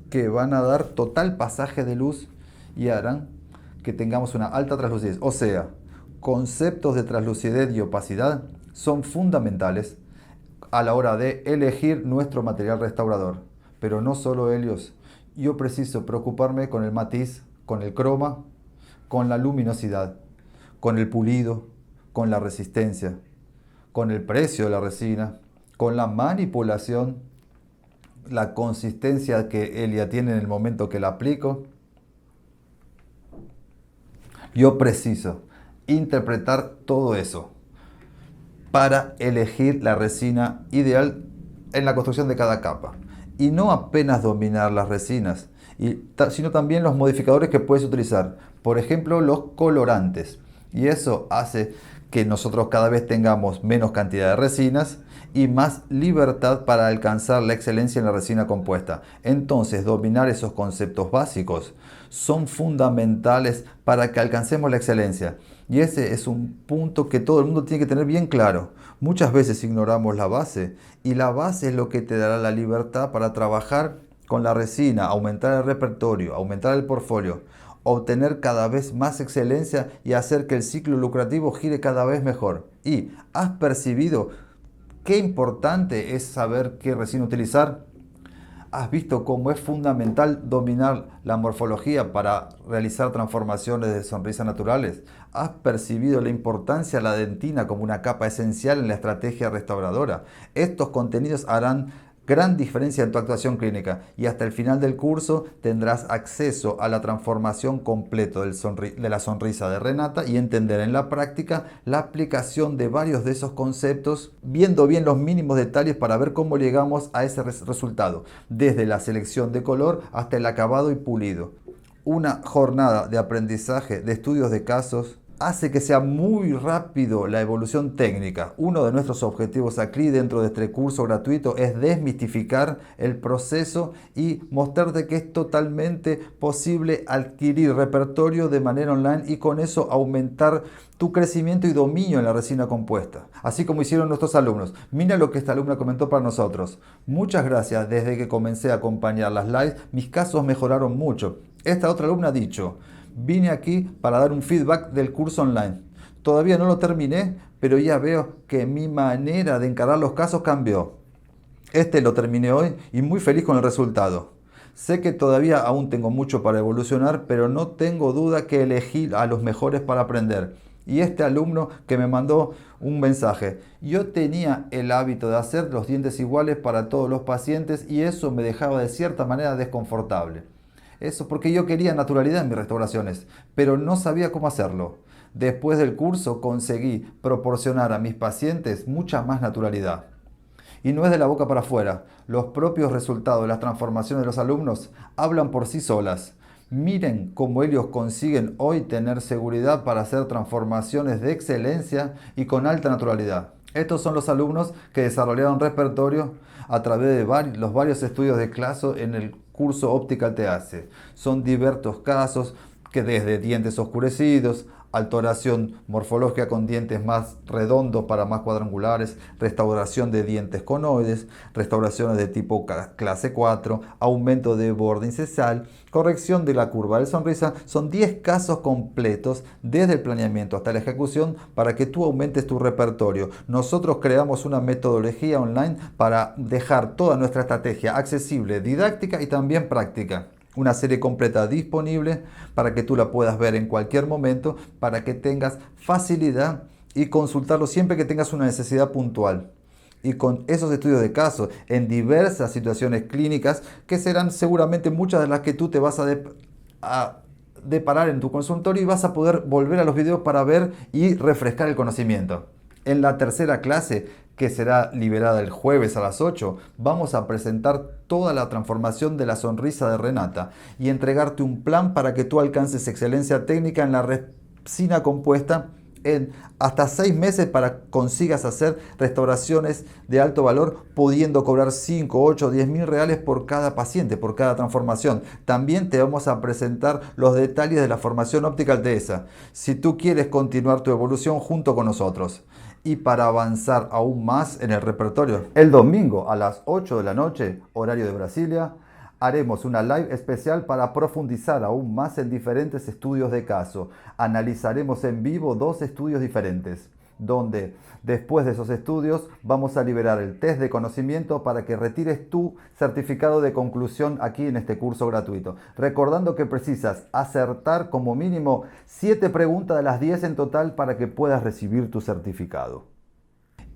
que van a dar total pasaje de luz y harán que tengamos una alta translucidez. O sea, conceptos de translucidez y opacidad son fundamentales a la hora de elegir nuestro material restaurador. Pero no solo ellos. Yo preciso preocuparme con el matiz, con el croma, con la luminosidad, con el pulido, con la resistencia, con el precio de la resina, con la manipulación, la consistencia que ella tiene en el momento que la aplico. Yo preciso interpretar todo eso para elegir la resina ideal en la construcción de cada capa. Y no apenas dominar las resinas, sino también los modificadores que puedes utilizar. Por ejemplo, los colorantes. Y eso hace que nosotros cada vez tengamos menos cantidad de resinas y más libertad para alcanzar la excelencia en la resina compuesta. Entonces, dominar esos conceptos básicos son fundamentales para que alcancemos la excelencia. Y ese es un punto que todo el mundo tiene que tener bien claro. Muchas veces ignoramos la base, y la base es lo que te dará la libertad para trabajar con la resina, aumentar el repertorio, aumentar el portfolio, obtener cada vez más excelencia y hacer que el ciclo lucrativo gire cada vez mejor. ¿Y has percibido qué importante es saber qué resina utilizar? ¿Has visto cómo es fundamental dominar la morfología para realizar transformaciones de sonrisas naturales? ¿Has percibido la importancia de la dentina como una capa esencial en la estrategia restauradora? Estos contenidos harán gran diferencia en tu actuación clínica, y hasta el final del curso tendrás acceso a la transformación completa de la sonrisa de Renata y entender en la práctica la aplicación de varios de esos conceptos, viendo bien los mínimos detalles para ver cómo llegamos a ese resultado, desde la selección de color hasta el acabado y pulido. Una jornada de aprendizaje, de estudios de casos, hace que sea muy rápido la evolución técnica. Uno de nuestros objetivos aquí dentro de este curso gratuito es desmistificar el proceso y mostrarte que es totalmente posible adquirir repertorio de manera online y con eso aumentar tu crecimiento y dominio en la resina compuesta, así como hicieron nuestros alumnos. Mira lo que esta alumna comentó para nosotros. Muchas gracias, desde que comencé a acompañar las lives, mis casos mejoraron mucho. Esta otra alumna ha dicho: vine aquí para dar un feedback del curso online. Todavía no lo terminé, pero ya veo que mi manera de encarar los casos cambió. Este lo terminé hoy y muy feliz con el resultado. Sé que todavía aún tengo mucho para evolucionar, pero no tengo duda que elegí a los mejores para aprender. Y este alumno que me mandó un mensaje: yo tenía el hábito de hacer los dientes iguales para todos los pacientes y eso me dejaba de cierta manera desconfortable. Eso porque yo quería naturalidad en mis restauraciones, pero no sabía cómo hacerlo. Después del curso conseguí proporcionar a mis pacientes mucha más naturalidad. Y no es de la boca para afuera. Los propios resultados de las transformaciones de los alumnos hablan por sí solas. Miren cómo ellos consiguen hoy tener seguridad para hacer transformaciones de excelencia y con alta naturalidad. Estos son los alumnos que desarrollaron repertorio a través de los varios estudios de clase en el curso Optical TAC. Son diversos casos que desde dientes oscurecidos, alteración morfológica con dientes más redondos para más cuadrangulares, restauración de dientes conoides, restauraciones de tipo clase 4, aumento de borde incesal, corrección de la curva de sonrisa. Son 10 casos completos desde el planeamiento hasta la ejecución para que tú aumentes tu repertorio. Nosotros creamos una metodología online para dejar toda nuestra estrategia accesible, didáctica y también práctica. Una serie completa disponible para que tú la puedas ver en cualquier momento, para que tengas facilidad y consultarlo siempre que tengas una necesidad puntual. Y con esos estudios de caso en diversas situaciones clínicas que serán seguramente muchas de las que tú te vas a deparar en tu consultorio y vas a poder volver a los videos para ver y refrescar el conocimiento. En la tercera clase, que será liberada el jueves a las 8, vamos a presentar toda la transformación de la sonrisa de Renata y entregarte un plan para que tú alcances excelencia técnica en la resina compuesta en hasta 6 meses para consigas hacer restauraciones de alto valor, pudiendo cobrar 5, 8, 10 mil reales por cada paciente, por cada transformación. También te vamos a presentar los detalles de la formación Optical TESA, si tú quieres continuar tu evolución junto con nosotros. Y para avanzar aún más en el repertorio, el domingo a las 8 de la noche, horario de Brasilia, haremos una live especial para profundizar aún más en diferentes estudios de caso. Analizaremos en vivo 2 estudios diferentes, donde después de esos estudios vamos a liberar el test de conocimiento para que retires tu certificado de conclusión aquí en este curso gratuito. Recordando que precisas acertar como mínimo 7 preguntas de las 10 en total para que puedas recibir tu certificado.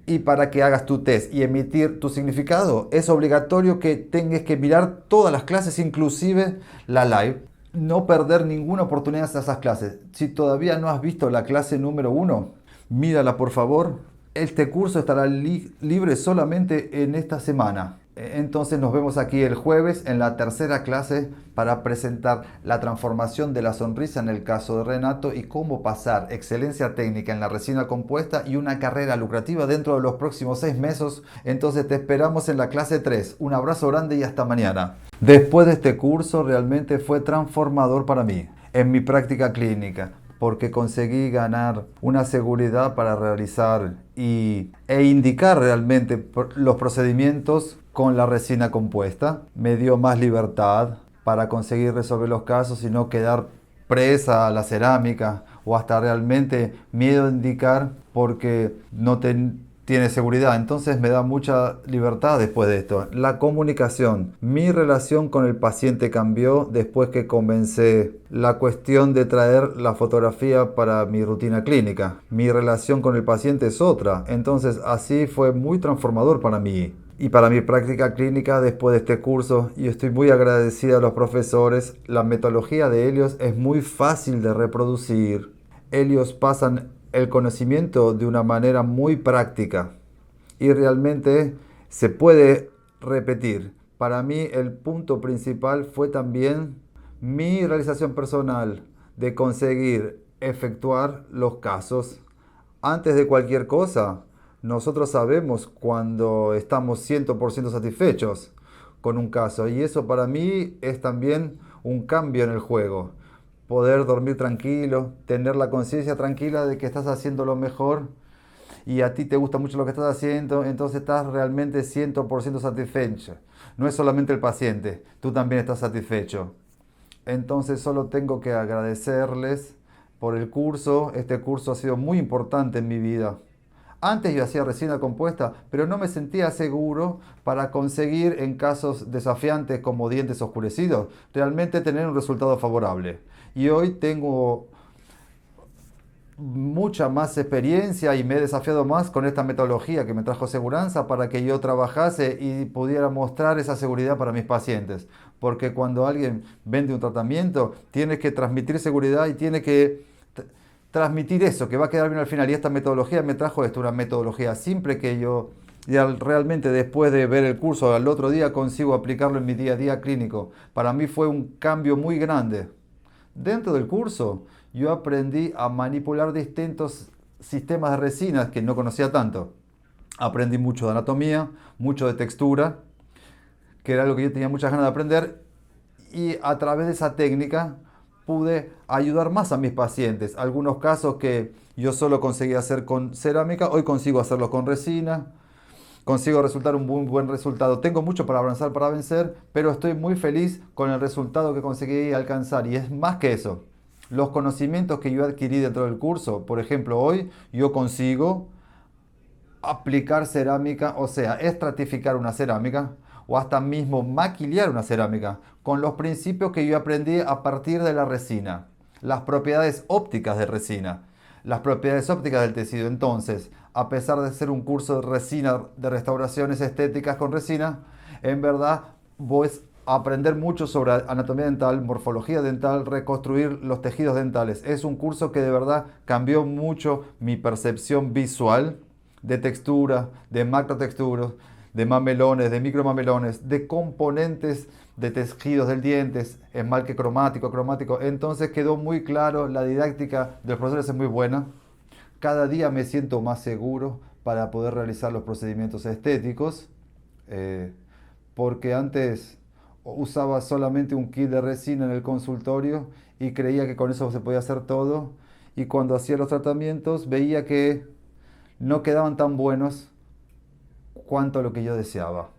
Y para que hagas tu test y emitir tu significado, es obligatorio que tengas que mirar todas las clases, inclusive la live. No perder ninguna oportunidad de esas clases. Si todavía no has visto la clase número 1, mírala por favor. Este curso estará libre solamente en esta semana. Entonces nos vemos aquí el jueves en la tercera clase para presentar la transformación de la sonrisa en el caso de Renato y cómo pasar excelencia técnica en la resina compuesta y una carrera lucrativa dentro de los próximos 6 meses. Entonces te esperamos en la clase 3. Un abrazo grande y hasta mañana. Después de este curso realmente fue transformador para mí en mi práctica clínica, porque conseguí ganar una seguridad para realizar e indicar realmente los procedimientos con la resina compuesta. Me dio más libertad para conseguir resolver los casos y no quedar presa a la cerámica o hasta realmente miedo a indicar porque no tiene seguridad. Entonces me da mucha libertad después de esto. La comunicación. Mi relación con el paciente cambió después que comencé la cuestión de traer la fotografía para mi rutina clínica. Mi relación con el paciente es otra. Entonces así fue muy transformador para mí y para mi práctica clínica después de este curso, y estoy muy agradecido a los profesores. La metodología de Helios es muy fácil de reproducir. Helios pasan el conocimiento de una manera muy práctica y realmente se puede repetir. Para mí el punto principal fue también mi realización personal de conseguir efectuar los casos. Antes de cualquier cosa, nosotros sabemos cuando estamos 100% satisfechos con un caso. Y eso para mí es también un cambio en el juego. Poder dormir tranquilo, tener la conciencia tranquila de que estás haciendo lo mejor y a ti te gusta mucho lo que estás haciendo, entonces estás realmente 100% satisfecho. No es solamente el paciente, tú también estás satisfecho. Entonces solo tengo que agradecerles por el curso. Este curso ha sido muy importante en mi vida. Antes yo hacía resina compuesta, pero no me sentía seguro para conseguir en casos desafiantes como dientes oscurecidos, realmente tener un resultado favorable. Y hoy tengo mucha más experiencia y me he desafiado más con esta metodología que me trajo seguranza para que yo trabajase y pudiera mostrar esa seguridad para mis pacientes. Porque cuando alguien vende un tratamiento, tiene que transmitir seguridad y tiene que transmitir eso, que va a quedar bien al final. Y esta metodología me trajo esto, una metodología simple que yo ya realmente después de ver el curso al otro día consigo aplicarlo en mi día a día clínico. Para mí fue un cambio muy grande. Dentro del curso yo aprendí a manipular distintos sistemas de resinas que no conocía tanto. Aprendí mucho de anatomía, mucho de textura, que era lo que yo tenía muchas ganas de aprender, y a través de esa técnica pude ayudar más a mis pacientes. Algunos casos que yo solo conseguía hacer con cerámica, hoy consigo hacerlos con resina, consigo resultar un muy buen resultado. Tengo mucho para avanzar, para vencer, pero estoy muy feliz con el resultado que conseguí alcanzar. Y es más que eso. Los conocimientos que yo adquirí dentro del curso, por ejemplo, hoy yo consigo aplicar cerámica, o sea, estratificar una cerámica o hasta mismo maquilar una cerámica con los principios que yo aprendí a partir de la resina, las propiedades ópticas de resina, las propiedades ópticas del tejido. Entonces, a pesar de ser un curso de resina, de restauraciones estéticas con resina, en verdad voy a aprender mucho sobre anatomía dental, morfología dental, reconstruir los tejidos dentales. Es un curso que de verdad cambió mucho mi percepción visual de textura, de macrotexturas, de mamelones, de micromamelones, de componentes de tejidos del diente, esmalte cromático, cromático. Entonces quedó muy claro, la didáctica de los profesores es muy buena. Cada día me siento más seguro para poder realizar los procedimientos estéticos, porque antes usaba solamente un kit de resina en el consultorio y creía que con eso se podía hacer todo. Y cuando hacía los tratamientos veía que no quedaban tan buenos cuanto lo que yo deseaba.